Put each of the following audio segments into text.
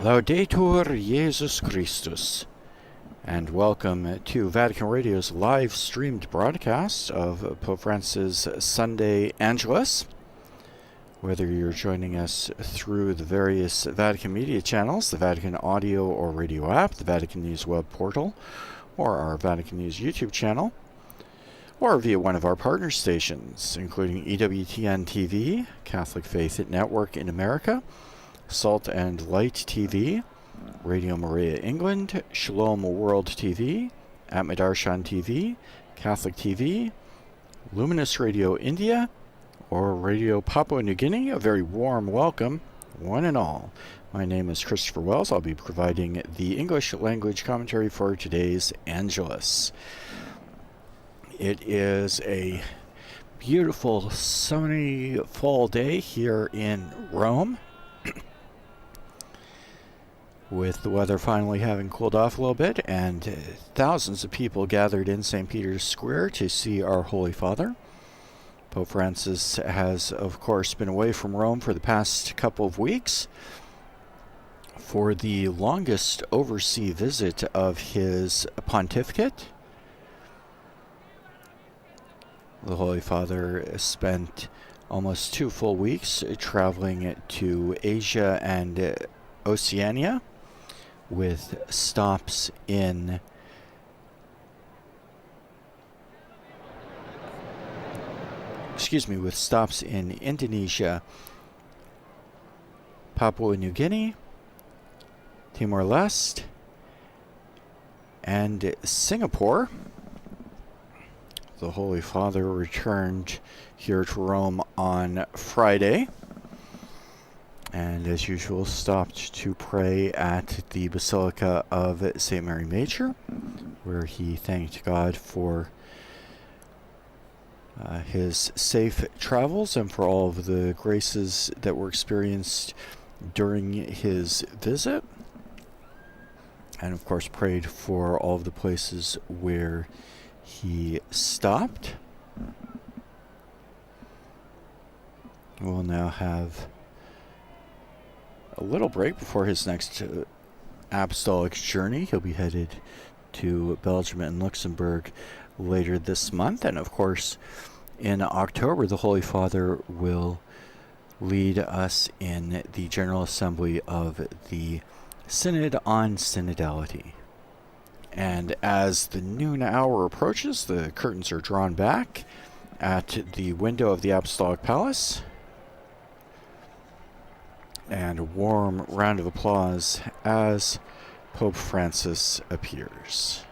Laudetur Jesus Christus, and welcome to Vatican Radio's live-streamed broadcast of Pope Francis' Sunday Angelus. Whether you're joining us through the various Vatican media channels, the Vatican audio or radio app, the Vatican News web portal, or our Vatican News YouTube channel, or via one of our partner stations, including EWTN TV, Catholic Faith Network in America, Salt and Light TV, Radio Maria England, Shalom World TV, Atmadarshan TV, Catholic TV, Luminous Radio India, or Radio Papua New Guinea. A very warm welcome, one and all. My name is Christopher Wells. I'll be providing the English language commentary for today's Angelus. It is a beautiful sunny fall day here in Rome, with the weather finally having cooled off a little bit, and thousands of people gathered in St. Peter's Square to see our Holy Father. Pope Francis has, of course, been away from Rome for the past couple of weeks for the longest overseas visit of his pontificate. The Holy Father spent almost 2 full weeks traveling to Asia and Oceania, with stops in Indonesia, Papua New Guinea, Timor-Leste, and Singapore. The Holy Father returned here to Rome on Friday, and as usual stopped to pray at the Basilica of St. Mary Major, where he thanked God for his safe travels and for all of the graces that were experienced during his visit, and of course prayed for all of the places where he stopped. We'll now have a little break before his next apostolic journey. He'll be headed to Belgium and Luxembourg later this month, and of course in October the Holy Father will lead us in the General Assembly of the Synod on Synodality. And as the noon hour approaches, the curtains are drawn back at the window of the Apostolic Palace, and a warm round of applause as Pope Francis appears.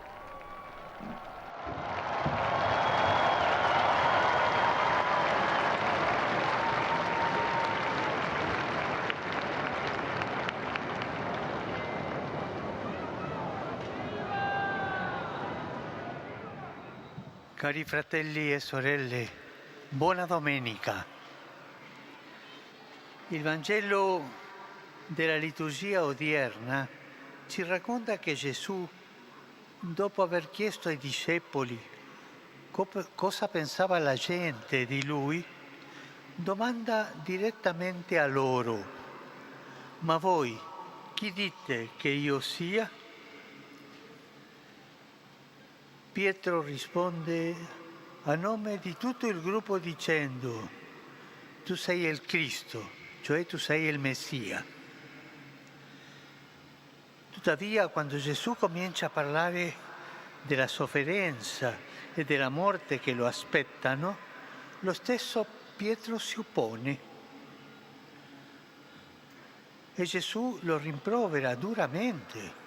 Cari fratelli e sorelle, buona domenica. Il Vangelo della liturgia odierna ci racconta che Gesù, dopo aver chiesto ai discepoli cosa pensava la gente di lui, domanda direttamente a loro: ma voi chi dite che io sia? Pietro risponde a nome di tutto il gruppo dicendo: tu sei il Cristo, cioè tu sei il Messia. Tuttavia, quando Gesù comincia a parlare della sofferenza e della morte che lo aspettano, lo stesso Pietro si oppone. E Gesù lo rimprovera duramente.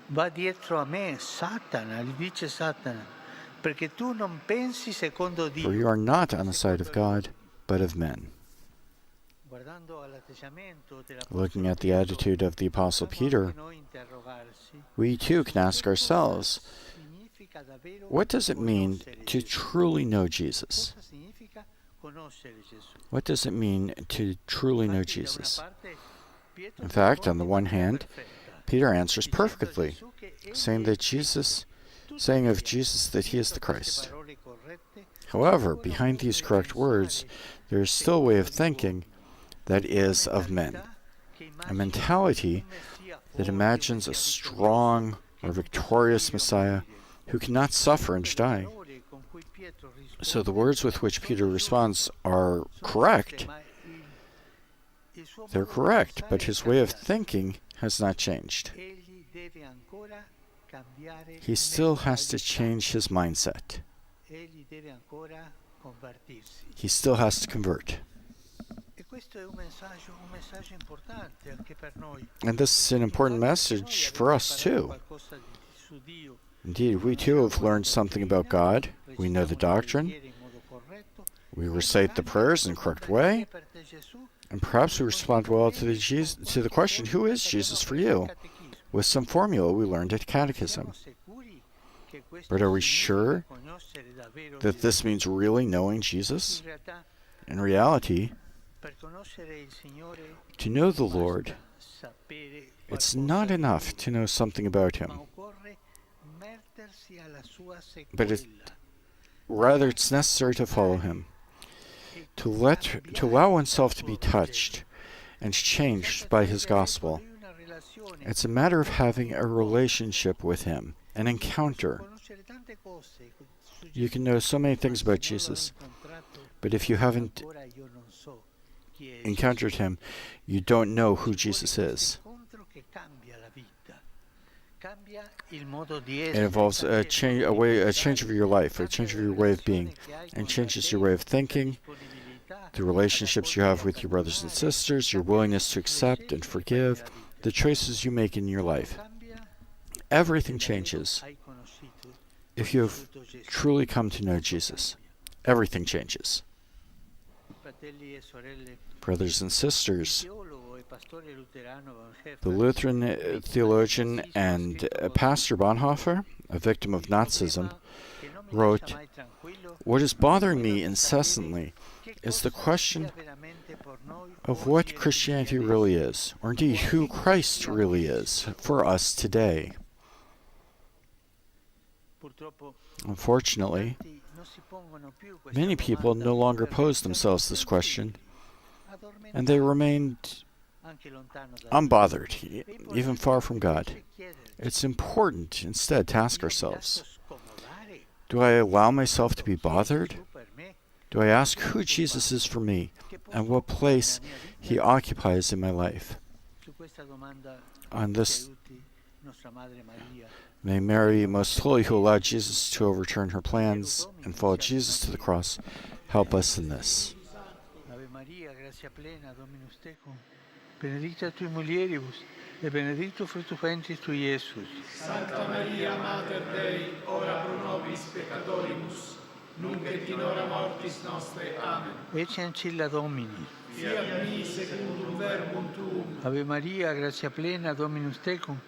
Va dietro a me, Satana, gli dice Satana, perché tu non pensi secondo Dio. For you are not on the side of God, but of men. Looking at the attitude of the Apostle Peter, we too can ask ourselves, what does it mean to truly know Jesus? What does it mean to truly know Jesus? In fact, on the one hand, Peter answers perfectly, saying of Jesus that he is the Christ. However, behind these correct words, there is still a way of thinking that is of men, a mentality that imagines a strong or victorious Messiah who cannot suffer and die. So the words with which Peter responds are correct. They're correct, but his way of thinking has not changed. He still has to change his mindset. He still has to convert. And this is an important message for us too. Indeed, we too have learned something about God. We know the doctrine. We recite the prayers in the correct way. And perhaps we respond well to the question, who is Jesus for you? With some formula we learned at catechism. But are we sure that this means really knowing Jesus? In reality, to know the Lord, it's not enough to know something about him. But rather it's necessary to follow him, to allow oneself to be touched and changed by his gospel. It's a matter of having a relationship with him, an encounter. You can know so many things about Jesus, but if you haven't encountered him, you don't know who Jesus is. It involves a change of your life, a change of your way of being, and changes your way of thinking, the relationships you have with your brothers and sisters, your willingness to accept and forgive, the choices you make in your life. Everything changes. If you have truly come to know Jesus, everything changes. Brothers and sisters, the Lutheran theologian and pastor Bonhoeffer, a victim of Nazism, wrote, "What is bothering me incessantly is the question of what Christianity really is, or indeed who Christ really is for us today." Unfortunately, many people no longer pose themselves this question, and they remained unbothered, even far from God. It's important instead to ask ourselves, do I allow myself to be bothered? Do I ask who Jesus is for me and what place he occupies in my life? On this, may Mary, most holy, who allowed Jesus to overturn her plans and follow Jesus to the cross, help us in this. Ave Maria, gratia plena, Dominus tecum, benedicta tui mulieribus, et benedictus fructus ventris tui, Iesus. Sancta Maria, Mater Dei, ora pro nobis peccatoribus, nunc et in hora mortis nostre. Amen. Ecce ancilla Domini. Fiat mi secundum verbum tuum. Ave Maria, gratia plena, Dominus tecum,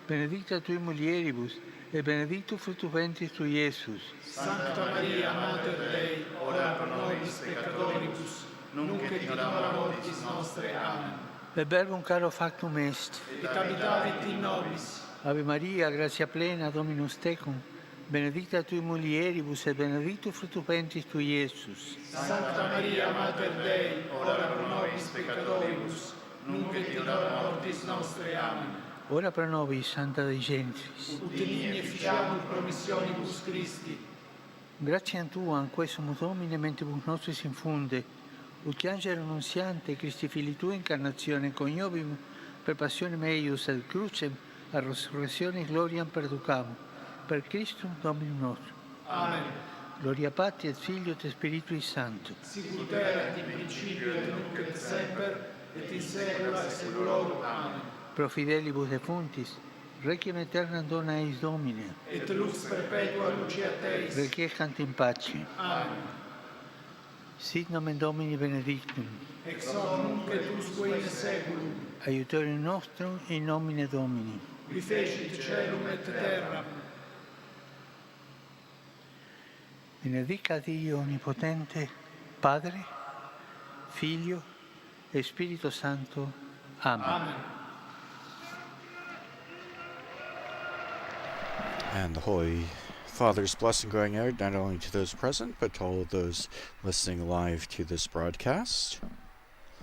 benedicta tui mulieribus, et benedictus fructus ventris tui, Iesus. Sancta Maria, Mater Dei, ora pro nobis peccatoribus, nunc et in hora mortis nostre. Amen. Et verbum caro factum est. Et habitavit in nobis. Ave Maria, gratia plena, Dominus tecum, benedicta tui mulieribus, et benedictus fructus ventris tui, Iesus. Sancta Maria, Mater Dei, ora pro nobis peccatoribus, nunc et in hora mortis nostre. Amen. Ora pro nobis, Santa Dei Gentris. Ut in igni ficiamur promissionibus Christi. Gratiam Tuam, quae sumus Domine, mentibus nostris infunde, ut angelo annunziante, Christi Fili Tui, incarnatione coniovim, per passionem eius et crucem, a resurrectionis gloriam perducamo, per Christum Dominum nostrum. Amen. Gloria Patri et Filio et Spiritui Sancto. Sicut erat in principio et nunc et semper, et in saecula saeculorum. Amen. Pro fidelibus defuntis, requiem aeternam dona eis Domine. Et lux perpetua luceat eis. Requiescant in pace. Amen. Sit nomen Domini benedictum. Ex hoc nunc et usque in saeculum. Aiutorium nostrum in nomine Domini. Qui fecit caelum et terram. Benedica Dio Onnipotente, Padre, Figlio e Spirito Santo. Amen. Amen. And the Holy Father's blessing going out not only to those present, but to all of those listening live to this broadcast.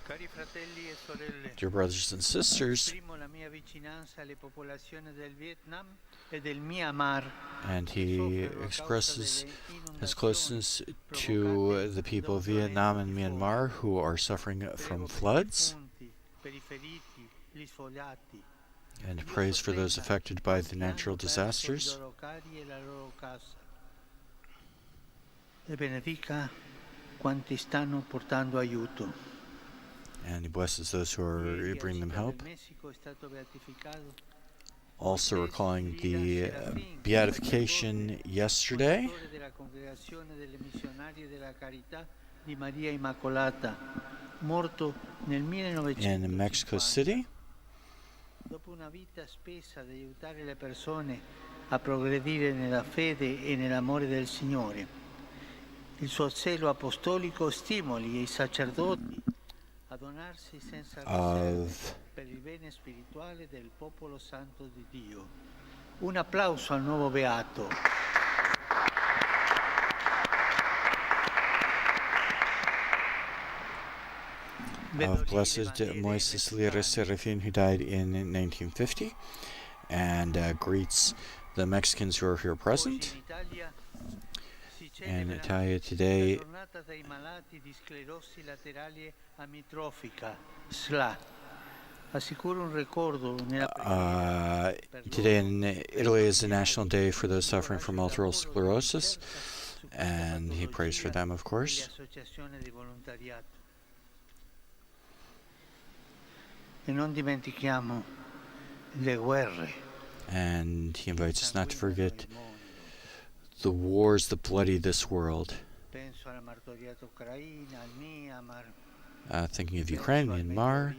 Cari fratelli e sorelle, Dear brothers and sisters, esprimo la mia vicinanza alle popolazioni del Vietnam e del Myanmar and che he soffrono a causa expresses delle his inondazioni closeness to provocate the da people un of violento Vietnam and tifone. Myanmar who are suffering from Prego per i floods, defunti, per i feriti, gli sfogliati. and Dio prays for those sostenga affected by the quanti natural hanno perso i disasters, loro cari e la loro casa. E benedica quanti stanno portando aiuto. and he blesses those who are Ieri a bringing them Città del help. Messico è stato beatificato Also recalling the Serafin, beatification yesterday fondatore della Congregazione delle Missionarie della Carità di Maria Immacolata, morto nel in Mexico 1950. City. Dopo una vita spesa ad aiutare le persone a progredire nella fede e nell'amore del Signore, il suo zelo apostolico stimoli i sacerdoti a donarsi senza riserve Of per il bene spirituale del popolo santo di Dio. Un applauso al nuovo beato. Blessed Moises Lira Serafin, who died in 1950, and greets the Mexicans who are here present. In Italia today, today in Italy is the National Day for those suffering from multiple sclerosis, and he prays for them, of course. E non dimentichiamo le guerre. And he invites us not to forget the wars that bloody this world. Thinking of Ukraine, Myanmar,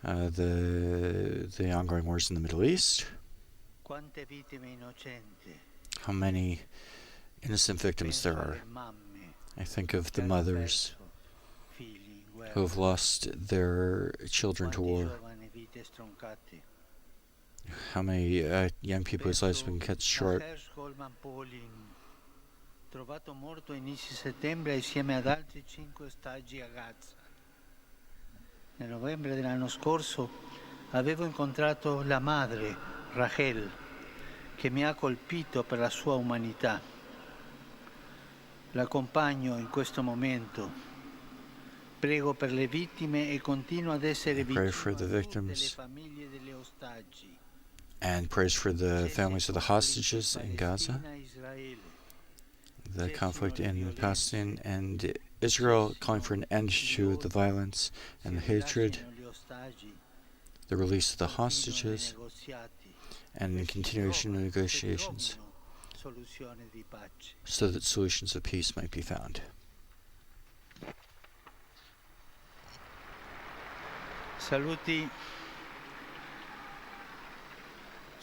the ongoing wars in the Middle East. How many innocent victims there are. I think of the mothers who have lost their children to war. How many young people whose lives have been cut short. Trovato morto inizio settembre insieme ad altri 5 ostaggi a Gaza. Nel novembre dell'anno scorso avevo incontrato la madre, Rachel, che mi ha colpito per la sua umanità. L'accompagno in questo momento. Prego per le vittime e continuo ad essere vicino a tutte le famiglie degli ostaggi. And prays for the families of the hostages in Gaza, the conflict in Palestine and Israel, calling for an end to the violence and the hatred, the release of the hostages, and the continuation of negotiations so that solutions of peace might be found.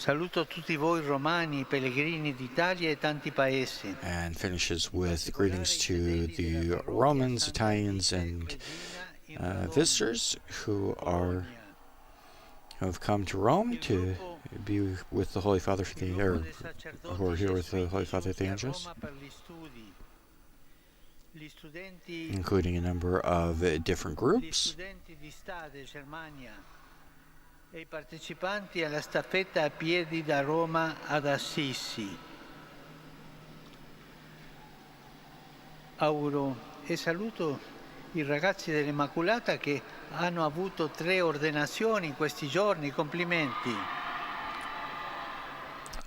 Saluto tutti voi romani, pellegrini d'Italia e tanti paesi. And finishes with greetings to the Romans, Italians, and visitors who have come to Rome to be with the Holy Father for the or who are here with the Holy Father at the Angelus, including a number of different groups. E i partecipanti alla staffetta a piedi da Roma ad Assisi. Auguro e saluto i ragazzi dell'Immacolata che hanno avuto 3 ordenazioni in questi giorni. Complimenti.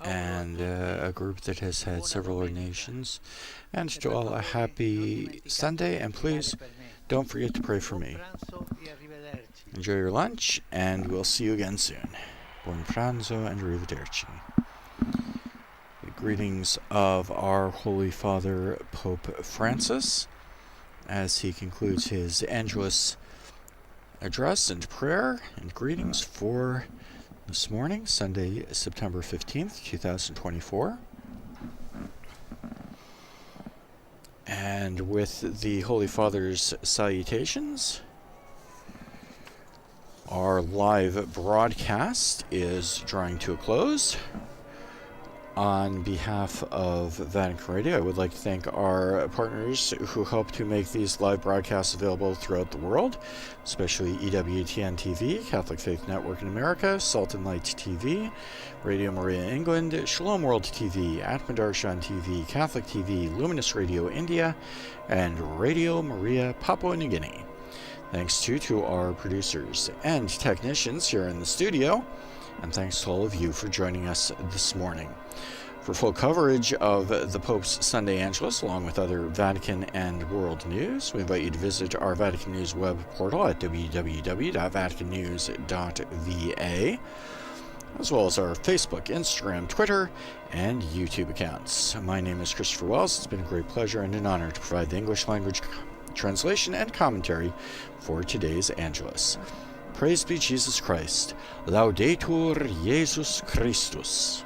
And a group that has had several ordinations. And to all, a happy Sunday, and please don't forget to pray for me. Enjoy your lunch, and we'll see you again soon. Buon pranzo and arrivederci. The greetings of our Holy Father, Pope Francis, as he concludes his Angelus address and prayer and greetings for this morning, Sunday, September 15th, 2024. And with the Holy Father's salutations, our live broadcast is drawing to a close. On behalf of Vatican Radio, I would like to thank our partners who help to make these live broadcasts available throughout the world, especially EWTN TV, Catholic Faith Network in America, Salt and Light TV, Radio Maria England, Shalom World TV, Atmadarshan TV, Catholic TV, Luminous Radio India, and Radio Maria Papua New Guinea. Thanks to our producers and technicians here in the studio, and thanks to all of you for joining us this morning. For full coverage of the Pope's Sunday Angelus, along with other Vatican and world news, we invite you to visit our Vatican News web portal at www.vaticannews.va, as well as our Facebook, Instagram, Twitter, and YouTube accounts. My name is Christopher Wells. It's been a great pleasure and an honor to provide the English language translation and commentary for today's Angelus. Praise be Jesus Christ. Laudetur Jesus Christus.